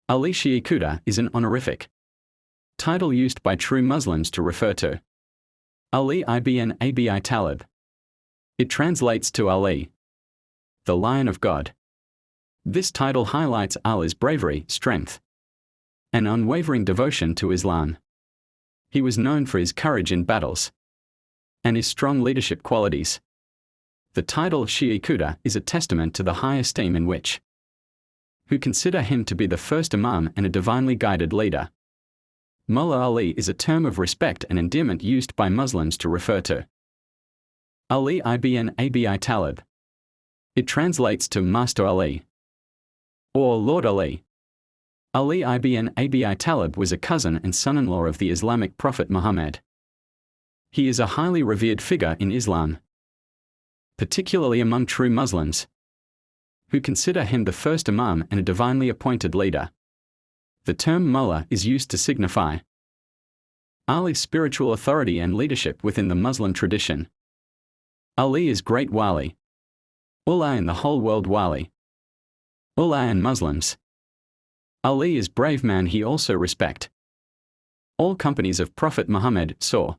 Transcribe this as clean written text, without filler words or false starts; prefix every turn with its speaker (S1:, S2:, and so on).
S1: Ali Shi'ikuda is an honorific title used by true Muslims to refer to Ali ibn Abi Talib. It translates to Ali, the Lion of God. This title highlights Ali's bravery, strength, and unwavering devotion to Islam. He was known for his courage in battles and his strong leadership qualities. The title Shi'ikuda is a testament to the high esteem in which who consider him to be the first Imam and a divinely guided leader. Mola Ali is a term of respect and endearment used by Muslims to refer to Ali ibn Abi Talib. It translates to Master Ali or Lord Ali. Ali ibn Abi Talib was a cousin and son-in-law of the Islamic prophet Muhammad. He is a highly revered figure in Islam, particularly among true Muslims, who consider him the first Imam and a divinely appointed leader. The term Mola is used to signify Ali's spiritual authority and leadership within the Muslim tradition. Ali is great wali. Allah in the whole world wali. Allah and Muslims. Ali is brave man he also respect. All companies of Prophet Muhammad saw